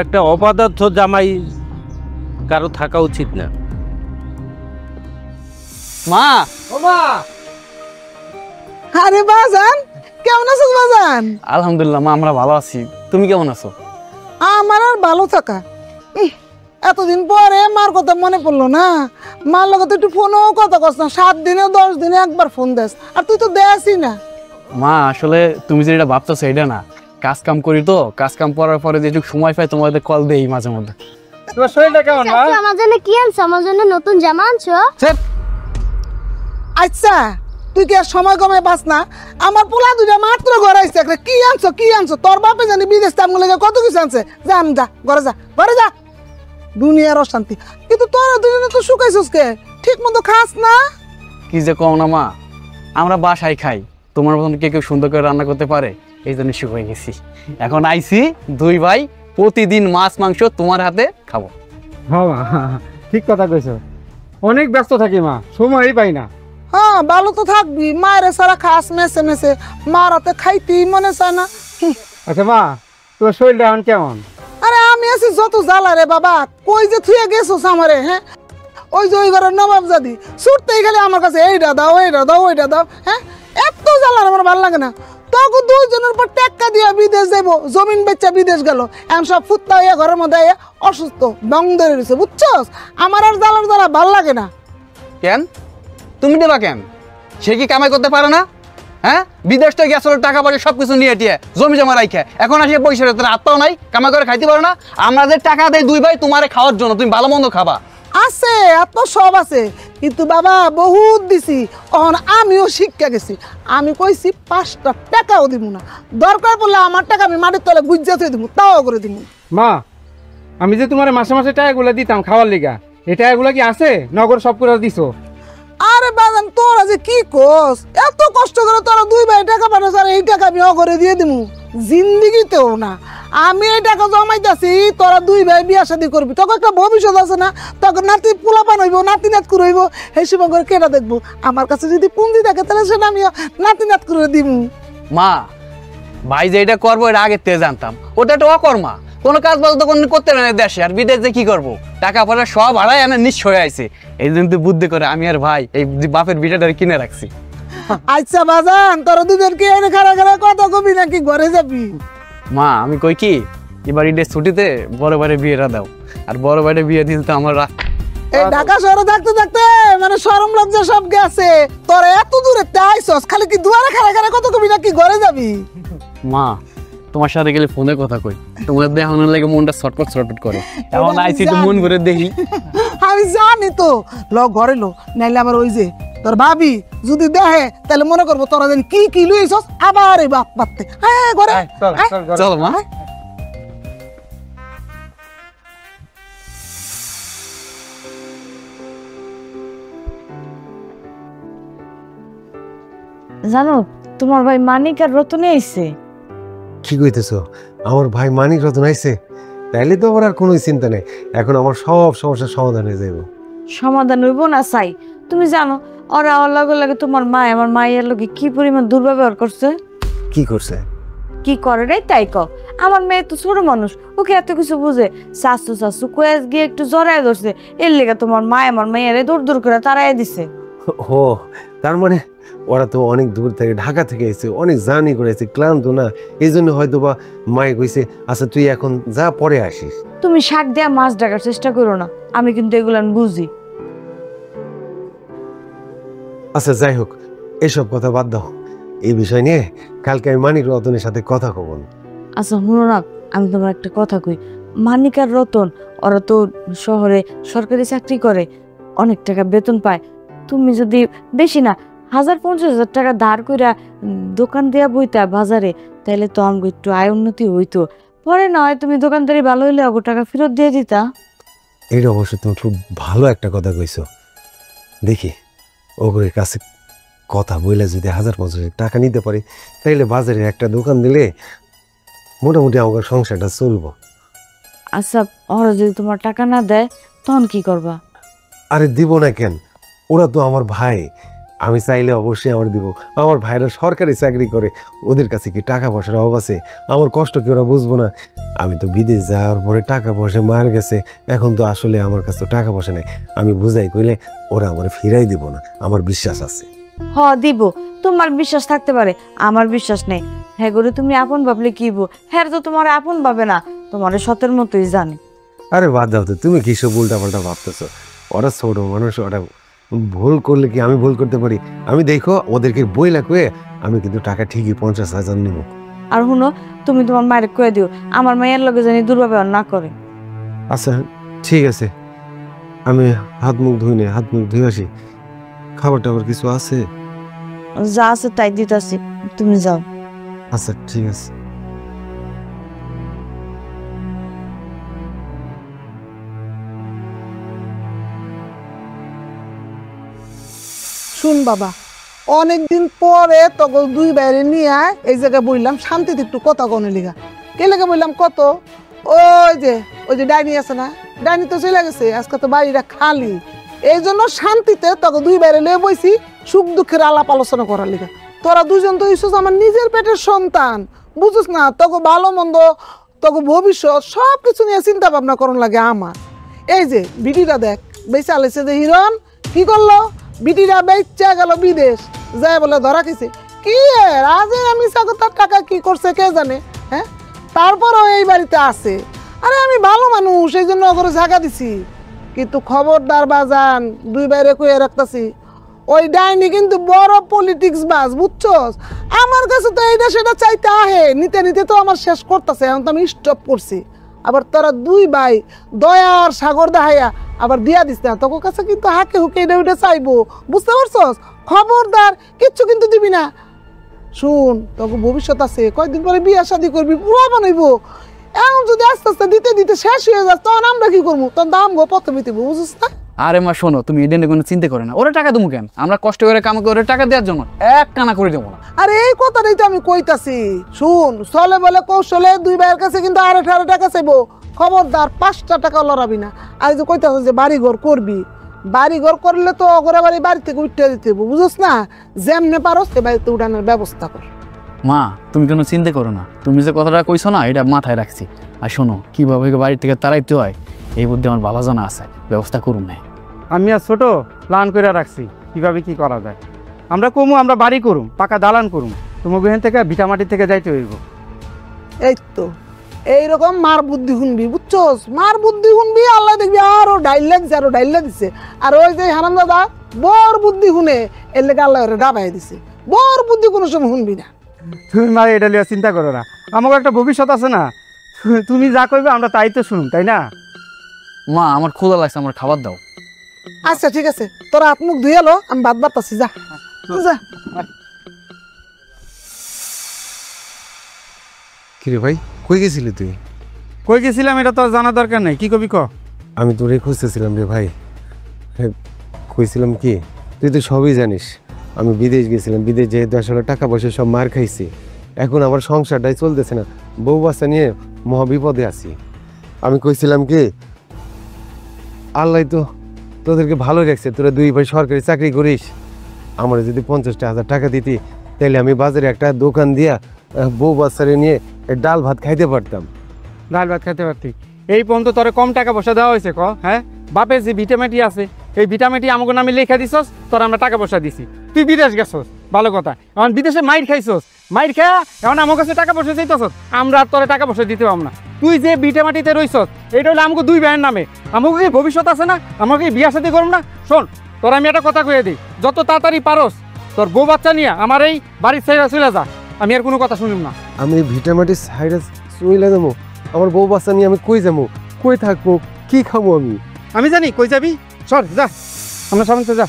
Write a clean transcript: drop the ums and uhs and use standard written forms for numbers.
একটা অপদার্থ জামাই কারো থাকা উচিত না। মা, ও মা, আরে বাজান, কেমন আছো বাজান? আলহামদুলিল্লাহ মা, আমরা ভালো আছি। তুমি কেমন আছো? আমার আর ভালো থাকা, এতদিন পরে মার কথা মনে পড়লো না। মার লগে তো একটু ফোনও কথা কস না, 7 দিনে 10 দিনে একবার ফোন দেস, আর তুই তো দেয়াসই না। মা আসলে তুমি যেটা ভাবতেছো এটা না, কাজ কাম করি তো, কাজ কাম করার পরে যেটুকু সময় পাই তোমাদের কল দেই মাঝে মধ্যে। তোমার শরীরটা কেমন মা? আমার জন্য কি আনছো? আমার জন্য নতুন জামা আনছো? আচ্ছা, তুই কি আর সময় কমে পাস না? আমার পোলা দুইটা মাত্র ঘরে আইছে, কি আনছো কি আনছো? তোর বাপে জানি বিদেশ তামগুলো কত কিছু আনছে। জান যা ঘরে যা, ঘরে যা, দুনিয়ার অশান্তি। কিন্তু তোরা দুজনে তো শুকাইছিস কে, ঠিক মতো খাস না। কি যে কও না মা, আমরা বাসায় খাই, তোমার মতন কেউ সুন্দর করে রান্না করতে পারে? এই জন্য সুখ হয়ে গেছি। এখন আইছি 2 ভাই, প্রতিদিন মাছ মাংস তোমার হাতে খাবো। বাবা ঠিক কথা কইছো, অনেক ব্যস্ত থাকি মা, সময়ই পাই না। হ্যাঁ, ভালো তো থাকবি, মায়ের সারা খাস মেসে মেসে, মার হাতে খাইতেই মনে চায় না। আচ্ছা মা, তোর শরীরটা এখন কেমন? আরে আমি আছি যত জ্বালা রে বাবা, কই যে থুয়ে গেছোস আমারে। হ্যাঁ, ওই যে ওই ঘরের নবাব জাদি ছুটতেই গেলে আমার কাছে এইটা দাও এইটা দাও ওইটা দাও। হ্যাঁ, এত জ্বালা আমার ভালো লাগে না। তখন 2 জনের উপর টেক্কা দিয়া বিদেশ যাবো, জমিন বেচা বিদেশ গেল, এখন সব ফুত্তা হইয়া ঘরের মধ্যে অসুস্থ দং ধরে রয়েছে, বুঝছস? আমার আর জ্বালার জ্বালা ভাল লাগে না। কেন তুমি দেবা কেন? সে কি কামাই করতে পারে না? হ্যাঁ, বিদেশ থেকে আসলে টাকা পয়সা সবকিছু নিয়ে টিয়ে জমি জমা রাখে, এখন আসে পয়সা তোর আত্মাও নাই, কামাই করে খাইতে পারো না। আমাদের টাকা দেয় 2 ভাই তোমারে খাওয়ার জন্য, তুমি ভালো মন্দ খাবা। আছে আপনার সব আছে, কিন্তু বাবা বহুত দিছি, অহন আমিও শিক্ষা গেছি। আমি কইছি 5টা টাকাও দিব না, দরকার পড়লে আমার টাকা আমি মাটির তলে গুজ্জা থুয়ে দিব, তাও করে দিব। মা, আমি যে তোমার মাসে মাসে টাকাগুলো দিতাম খাওয়ার লিগা, এই টাকাগুলো কি আছে? নগর সব করে দিছো? আরে বাজান, তোরা যে কি কোস, এত কষ্ট করে তোরা 2 ভাই টাকা পাঠাস, আর এই টাকা আমি অগরে দিয়ে দিব জিন্দিগিতেও না। আমি এই টাকা জমাইতেছি, তোরা 2 ভাই বিয়া শাদী করবি, তখন একটা ভবিষ্যৎ আছে না, তখন নাতি পোলাপান হইব, নাতি নাত করে হইব, সেই সময় করে কেটা দেখবো। আমার কাছে যদি পুঁজি থাকে তাহলে সেটা আমি নাতি নাত করে দিব। মা, ভাই যে এটা করবো এটা আগের থেকে জানতাম, ওটা একটা অকর্মা, কোনো কাজ বাজ তো কোনো করতে পারে না দেশে, আর বিদেশে কি করবো? টাকা পয়সা সব হারাই এনে নিঃস্ব হয়ে আছে। এই জন্য তুই বুদ্ধি করে আমি আর ভাই এই বাপের বিটাটা কিনে রাখছি। আচ্ছা বাজান, তোরা দুজনকে এনে খারা খারা কথা কবি নাকি ঘরে যাবি? মা, আমি কই কি, এবার ঈদের ছুটিতে বড় ভাইয়ের বিয়েটা দাও, আর বড় ভাইয়ের বিয়ে দিলে তো আমার এই ঢাকা শহরে থাকতে থাকতে মানে শরম লজ্জা সব গেছে। তোরা এত দূরে আইসস, খালি কি দুয়ারে খারা খারা কথা কবি নাকি ঘরে যাবি? মা, তোমার সাথে গেলে ফোনে কথা কই, তোমার দেখানোর লাগে মনটা ছটপট ছটপট করে, এমন আইছি তো মন ভরে দেখি। আমি জানি তো, ল ঘরে লো, নাইলে আমার ওই যে তোর ভাবি যদি দেখে তাহলে মনে করবো তোরা যেন কি কি লইছস, আবার এই বাপ পাততে। হ্যাঁ ঘরে চলো মা। জানো, তোমার ভাই মানিক আর রতনে আইছে। কি কইতেছো? আমার ভাই মানিক রতন আইছে? তাইলে তো আমার আর কোনো চিন্তা নেই, এখন আমার সব সমস্যার সমাধান হয়ে যাইব। সমাধান হইব না চাই? তুমি জানো ওরা ওর লগে লগে তোমার মা আমার মায়ের লগে কি পরিমাণ দুর্ব্যবহার করছে? কি করছে? কি করে রে তাই কও? আমার মেয়ে তো ছোট মানুষ, ওকে এত কিছু বুঝে? শাশু শাশু কয়েস গিয়ে একটু জড়ায় ধরছে, এর লেগে তোমার মা আমার মেয়েরে দূর দূর করে তাড়াই দিছে। ও, তার মানে ওরা তো অনেক দূর থেকে, ঢাকা থেকে এসেছে, অনেক জার্নি করে এসেছে, ক্লান্ত না, এই জন্য হয়তো বা মায়ে কইছে আচ্ছা তুই এখন যা, পরে আসিস। তুমি শাক দেয়া মাছ ডাকার চেষ্টা করো না, আমি কিন্তু এগুলো বুঝি। আচ্ছা যাই হোক, এসব কথা বাদ দাও, এই বিষয় নিয়ে কালকে আমি মানিক রতনের সাথে কথা কব। আচ্ছা শুনো না, আমি তোমার একটা কথা কই। মানিক আর রতন ওরা তো শহরে সরকারি চাকরি করে, অনেক টাকা বেতন পায়। তুমি যদি বেশি না 1050,000 টাকা ধার কইরা দোকান দেয়া বইতা বাজারে, তাহলে তো আমাকে একটু আয় উন্নতি হইতো। পরে না হয় তুমি দোকানদারি ভালো হইলে অগো টাকা ফেরত দিয়ে দিতা। এটা অবশ্য তুমি খুব ভালো একটা কথা কইছো। দেখি ওগুলোর কাছে কথা বইলে যদি 1050 টাকা নিতে পারি, তাইলে বাজারে একটা দোকান দিলে মোটামুটি আমার সংসারটা চলবো। আচ্ছা, ওরা যদি তোমার টাকা না দেয় তখন কি করবা? আরে দিব না কেন, ওরা তো আমার ভাই, আমি চাইলে অবশ্যই আমার দিব। আমার ভাইরা সরকারি চাকরি করে, ওদের কাছে কি টাকা পয়সার অভাব আছে? আমার কষ্ট কি ওরা বুঝবো না? আমি তো বিদেশ যাওয়ার পরে টাকা পয়সা মার গেছে, এখন তো আসলে আমার কাছে তো টাকা পয়সা নেই। আমি বুঝাই কইলে ওরা আমার ফিরাই দিব না, আমার বিশ্বাস আছে। হ দিব, তোমার বিশ্বাস থাকতে পারে, আমার বিশ্বাস নেই। হ্যাঁ গরে তুমি আপন ভাবলে কি বো, হ্যাঁ তো তোমার আপন ভাবে না, তোমার সতের মতোই জানে। আরে বাদ দাও তো, তুমি কি সব উল্টা পাল্টা ভাবতেছো? ওরা ছোট মানুষ, ওরা ভুল করলে কি আমি ভুল করতে পারি? আমি দেখো ওদেরকে বইলা কয়ে আমি কিন্তু টাকা ঠিকই 50,000 নিব। আর শুনো, তুমি তোমার মায়ের কয়ে দিও আমার মায়ের লগে জানি দুর্ব্যবহার না করে। আচ্ছা ঠিক আছে, আমি হাত মুখ ধুই নে, হাত মুখ ধুয়ে আসি। খাবার টাবার কিছু আছে? যা আছে তাই দিতাছি, তুমি যাও। আচ্ছা ঠিক আছে। শুন বাবা, অনেকদিন পরে তখন দুই বাইরে নিয়ে আয়, এই জায়গায় বললাম শান্তিতে একটু কথা কনে লিগা। কে লেগে বললাম কত? ওই যে ডাইনি আছে না, ডাইনি তো চলে গেছে, আজকে তো বাড়িটা খালি। এই জন্য শান্তিতে তখন দুই বাইরে লিয়ে বইছি সুখ দুঃখের আলাপ আলোচনা করার লিগা। তোরা দুজন তো ইসুস আমার নিজের পেটের সন্তান, বুঝুস না? তখন ভালো মন্দ, তখন ভবিষ্যৎ সব কিছু নিয়ে চিন্তা ভাবনা করন লাগে আমার। এই যে বিটিটা দেখ, বেঁচে আলেছে যে হিরণ কি করলো, বিটিরা বেচা গেল বিদেশ, যায় বলে ধরা খেয়েছে। কি রাজে আমি তার টাকা কি করছে কে জানে, হ্যাঁ? তারপরও এই বাড়িতে আছে। আরে আমি ভালো মানুষ, এই জন্য ওকে জায়গা দিছি। কিন্তু খবরদার বাজান, দুই বাইরে কয়ে রাখতেছি, ওই ডাইনি কিন্তু বড় পলিটিক্স বাস, বুঝছস? আমার কাছে তো এইটা সেটা চাইতে আহে, নিতে নিতে তো আমার শেষ করতেছে, এখন তো আমি স্টপ করছি। আবার তোরা দুই ভাই দয়ার সাগর দেখাইয়া আবার দিয়া দিস না, তোর কাছে কিন্তু হাকে হুকে এটা ওইটা চাইবো, বুঝতে পারছস? খবরদার কিচ্ছু কিন্তু দিবি না। শুন, তোকে ভবিষ্যৎ আছে, কয়েকদিন পরে বিয়ে শাদী করবি, পুরা বানাইবো। এখন যদি আস্তে আস্তে দিতে দিতে শেষ হয়ে যাস, তখন আমরা কি করবো? তোর দাম গো প্রথমে দিব, বুঝছিস না? আরে মা শোনো, তুমি এটা নিয়ে কোনো চিন্তা করে না। ওরা টাকা দেবো কেন? আমরা কষ্ট করে কাম করে টাকা দেওয়ার জন্য এক কানা করে দেবো না। আরে এই কথাটাই তো আমি কইতাছি। শুন, চলে বলে কৌশলে দুই ভাইয়ের কাছে কিন্তু 18 টাকা চাইবো। খবরদার 5টা টাকা লড়াবি না। আর যে কইতাছ যে বাড়ি ঘর করবি, বাড়ি ঘর করলে তো ঘরে বাড়ি থেকে উঠতে দিতে হইব, বুঝছ না? যেমনে পারো সে বাড়িতে উঠানোর ব্যবস্থা কর। মা তুমি কোনো চিন্তা করো না, তুমি যে কথাটা কইছো না এটা মাথায় রাখছি। আর শোনো, কিভাবে বাড়ি থেকে তাড়াইতে হয় এই বুদ্ধি আমার ভালো জানা আছে, ব্যবস্থা করুন না। আমি আর ছোট প্ল্যান করে রাখছি কিভাবে কি করা যায়। আমরা কমু, আমরা বাড়ি করুম, পাকা দালান করুম, তোমার এখান থেকে ভিটামাটি থেকে যাইতে হইব। এই তো এইরকম মার বুদ্ধি শুনবি, বুঝছস? মার বুদ্ধি শুনবি, আল্লাহ দেখবি আরো ডাইলা দিছে, আরো ডাইলা দিছে। আর ওই যে হারাম দাদা বর বুদ্ধি শুনে, এর লেগে আল্লাহ ওরে ডাবাই দিছে। বর বুদ্ধি কোনো সময় শুনবি না। তুমি মা এটা লিয়ে চিন্তা করো না, আমাকে একটা ভবিষ্যৎ আছে না, তুমি যা করবে আমরা তাই তো শুনুন, তাই না? মা আমার ক্ষুধা লাগছে, আমার খাবার দাও। আচ্ছা ঠিক আছে, তোরা হাত মুখ ধুয়ে এলো, আমি ভাত বাড়তাছি, যা যা। কিরে ভাই, কই গেছিলি তুই? কই গেছিলাম এটা তো জানা দরকার নাই, কি কবি ক। আমি তোরে খুঁজতেছিলাম রে ভাই। কইছিলাম কি, তুই তো সবই জানিস, আমি বিদেশ গেছিলাম। বিদেশ যেহেতু আসলে টাকা পয়সা সব মার খাইছি, এখন আমার সংসারটাই চলতেছে না, বউ বাচ্চা নিয়ে মহা বিপদে আছি। আমি কইছিলাম কি, আল্লাহ তো তোদেরকে ভালো রাখছে, তোরা দুই ভাই সরকারি চাকরি করিস। আমার যদি 50,000 টাকা দিতি, তাহলে আমি বাজারে একটা দোকান দিয়া বউ বাচ্চারে নিয়ে ডাল ভাত খাইতে পারতাম। ডাল ভাত খাইতে পারতি? এই পর্যন্ত তোরে কম টাকা পয়সা দেওয়া হয়েছে ক? হ্যাঁ, বাপের যে ভিটামিটি আছে, এই ভিটামিটি আমাকে নামে লেখা দিছস, তোর আমরা টাকা পয়সা দিছি। তুই বিদেশ গেছস, ভালো কথা, এখন বিদেশে মাইর খাইছস, মাইর খায়া এখন আমার কাছে টাকা পয়সা চাইতেছস, আমরা আর তোরে টাকা পয়সা দিতে পারব না। তুই যে ভিটামাটিতে রইছস, এটা হলো আমাকে দুই ভাইয়ের নামে, আমাকে কি ভবিষ্যৎ আছে না? আমাকে বিয়া সাথে করব না? শোন, তোর আমি একটা কথা কয়ে দিই, যত তাড়াতাড়ি পারস তোর বউ বাচ্চা নিয়ে আমার এই বাড়ির সাইডে চলে যা, আমি আর কোনো কথা শুনিম না। আমি ভিটামাটির সাইডে চলে যাবো? আমার বউ বাচ্চা নিয়ে আমি কই যাবো, কই থাকবো, কি খাবো আমি? আমি জানি কই যাবি, সর যা, আমরা সামনে যা।